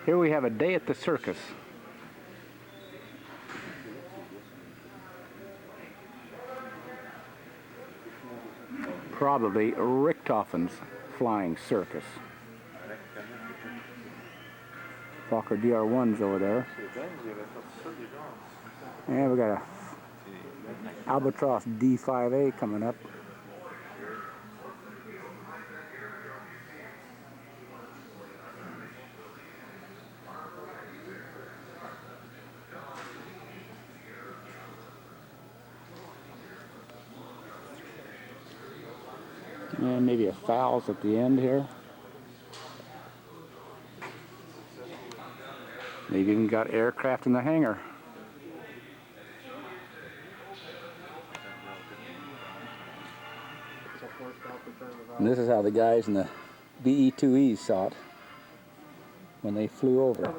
Here we have a day at the circus. Probably Richthofen's flying circus. Fokker DR1's over there. And we got a Albatross D5A coming up. And maybe a Fowls at the end here. They've even got aircraft in the hangar. And this is how the guys in the BE-2Es saw it when they flew over.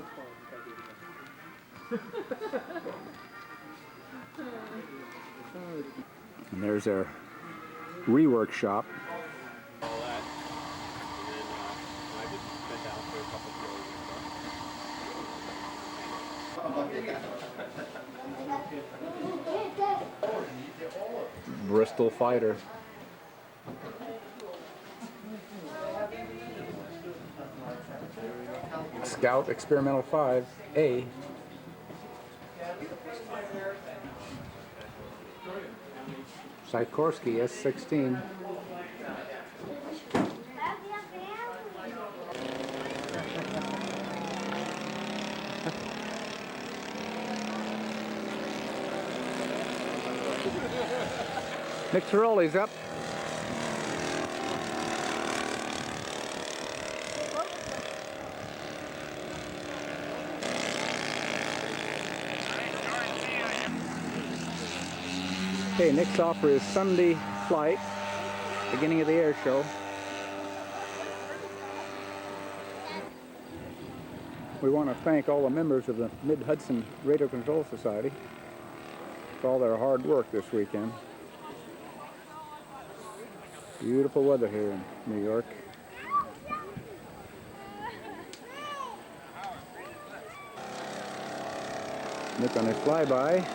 And there's their rework shop. Bristol fighter. Scout Experimental 5A. Sikorsky S-16. Nick Tiroli's up. Okay, Nick's off for his Sunday flight, beginning of the air show. We want to thank all the members of the Mid-Hudson Radio Control Society for all their hard work this weekend. Beautiful weather here in New York. Nick on his flyby.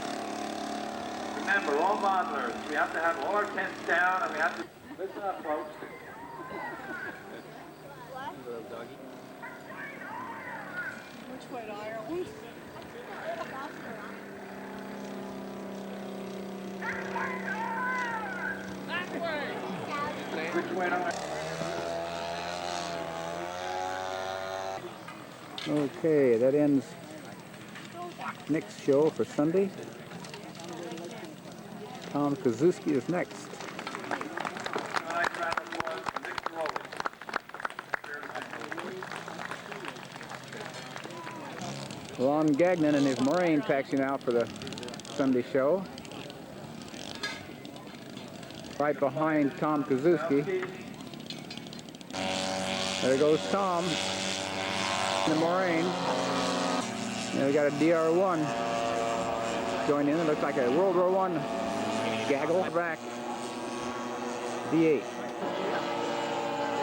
Remember, all modelers, we have to have all our tents down and we have to... Listen up, folks. Which way to Ireland? That way! Which way to Ireland? Okay, that ends Nick's show for Sunday. Tom Kazuski is next. Ron Gagnon and his Marine taxiing out for the Sunday show. Right behind Tom Kazuski. There goes Tom, the Marine. And we got a DR1 joined in. It looks like a World War I gaggle. Back, D8.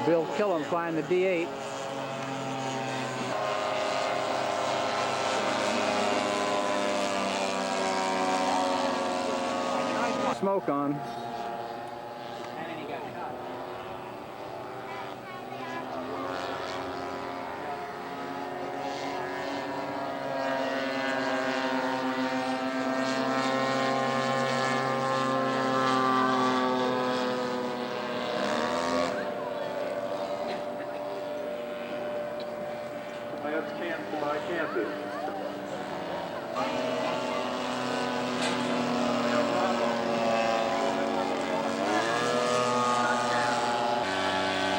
Bill Killam flying the D8. Smoke on. That's canceled, I can't do.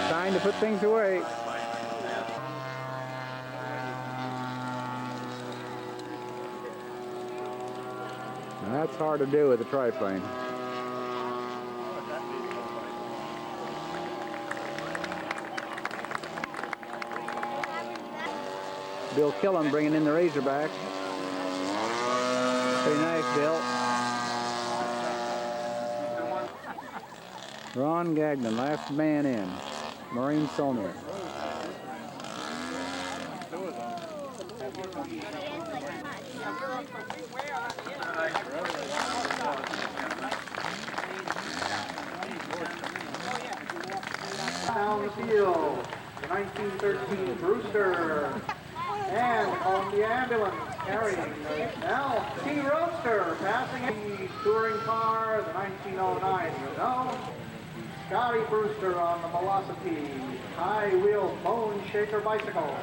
Time to put things away. That's hard to do with a triplane. Bill Killam bringing in the Razorback. Pretty nice, Bill. Ron Gagnon, last man in. Marine Saulnier. Down the field, the 1913 Brewster, and Columbia Ambulance carrying the LT Roadster, passing the touring car, the 1909 Renault, Scotty Brewster on the Velocity, high-wheel bone shaker bicycle.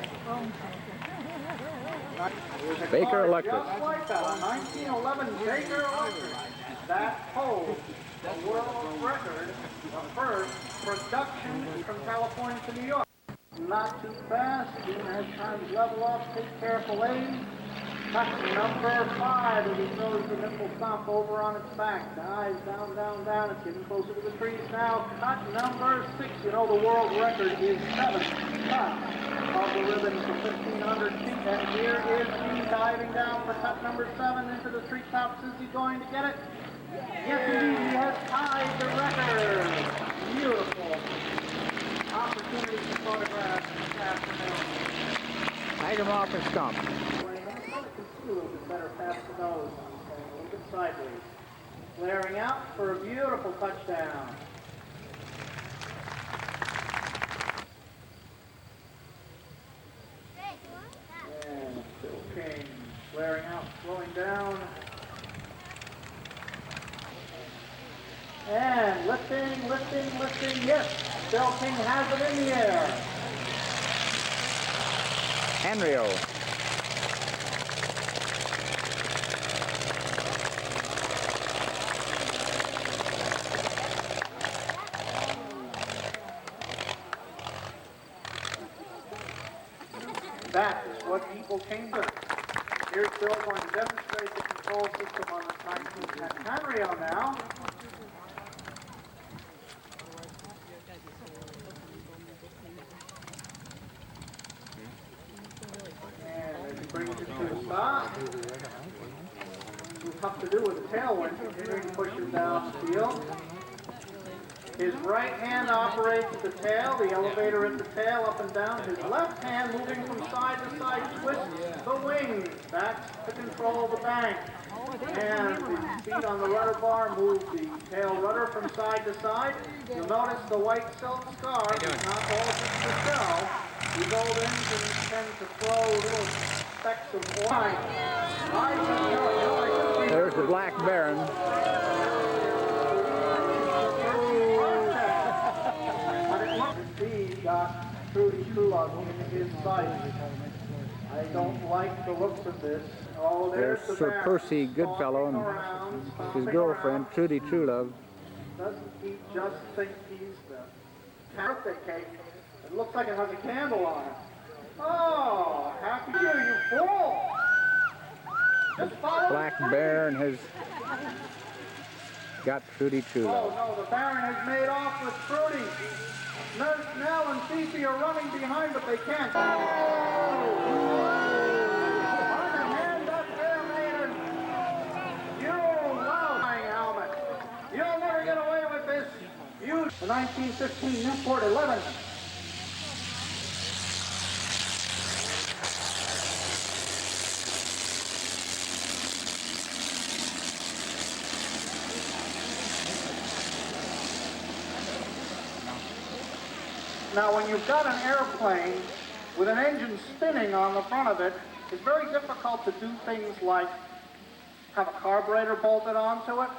Baker Electric. Just like that, a 1911 Baker Electric that holds the world record of first production from California to New York. Not too fast, soon as times level off, take careful aim. Cut number 5 as he throws the nipple stomp over on its back. Dives down, down, down. It's getting closer to the trees now. Cut number 6. You know the world record is 7 cuts of the ribbon for 1,500 feet. And here is he diving down for cut number 7 into the treetops. Is he going to get it? Yes, indeed. He has tied the record. Beautiful opportunity to photograph this afternoon. Tag him off and stump. A little bit better past the nose, a little bit sideways. Flaring out for a beautiful touchdown. And Phil King flaring out, slowing down. And lifting, lifting, lifting. Yes, Phil King has it in the air. Henrio. That is what people came to. Here's Bill going to demonstrate the control system on the 1910 Henrio now. And as he brings it to a stop, too tough to do with the tailwind, continuing to push him down the field. His right hand operates the tail, the elevator at the tail, up and down. His left hand, moving from side to side, twists the wings. That's the control of the bank. And the feet on the rudder bar move the tail rudder from side to side. You'll notice the white silk scarf is not all just the shell. These old engines tend to throw little specks of oil. There's the Black Baron. He got Trudy Truelove in his sight. I don't like the looks of this. Oh, There's the Sir Baron. Percy Goodfellow and his girlfriend, Trudy Truelove. Doesn't he just think he's the birthday cake? It looks like it has a candle on it. Oh, happy New Year, you fool! Just follow Black the Baron has got Trudy Truelove. Oh, no, the Baron has made off with Trudy. Nurse Nell and Fifi are running behind, but they can't. Oh! On the hand up there, Maynard. You lousy helmet. You'll never get away with this. You. The 1915 Newport 11. Now, when you've got an airplane with an engine spinning on the front of it, it's very difficult to do things like have a carburetor bolted onto it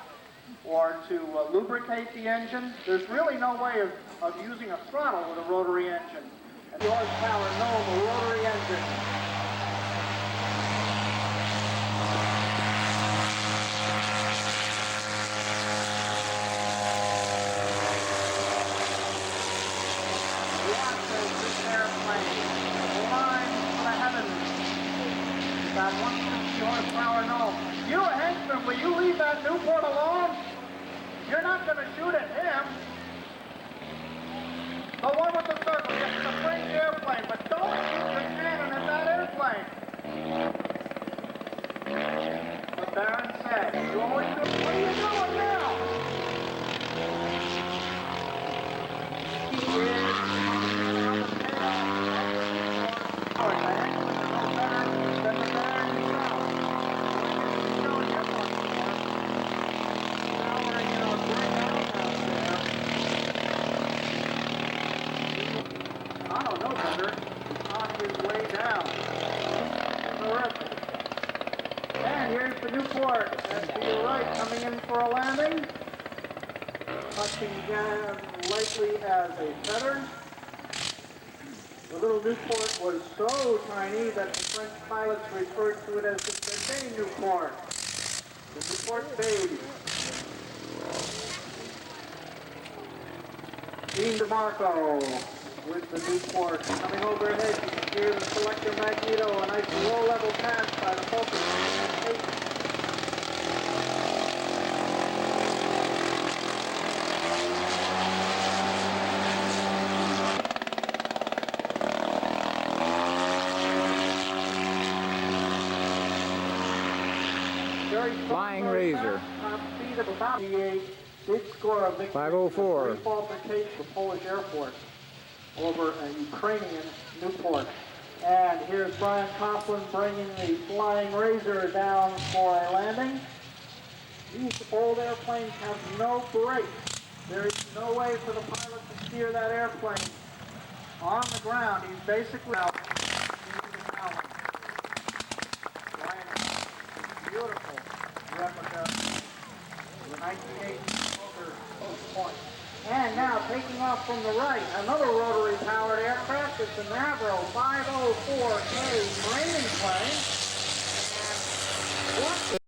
or to lubricate the engine. There's really no way of using a throttle with a rotary engine. And the horsepower known, a rotary engine. That 160 horsepower no. You, henchman, will you leave that Newport alone? You're not going to shoot at him. The one with the circle, yes, it's a French airplane, but don't shoot your cannon at that airplane. The Baron said, you always do. What are you doing now? He is on the tail. All right, my henchman are no better than down. Terrific. And here's the Newport. And to your right, coming in for a landing. Touching down lightly as a feather. The little Newport was so tiny that the French pilots referred to it as the bébé Newport. The Newport baby. Dean DeMarco with the Newport coming overhead. You can hear the selector magneto, a nice low-level pass by the focus. Flying Razor. Top speed of about 58. Did score a victory. 504. Qualification for Polish Air Force over a Ukrainian Newport. And here's Brian Coughlin bringing the Flying Razor down for a landing. These old airplanes have no brakes. There is no way for the pilot to steer that airplane on the ground. He's basically out into the balance. Beautiful replica of the 1980 Poker Post Point. And now taking off from the right, another rotary-powered aircraft. It's the Navro 504K Marine plane. And what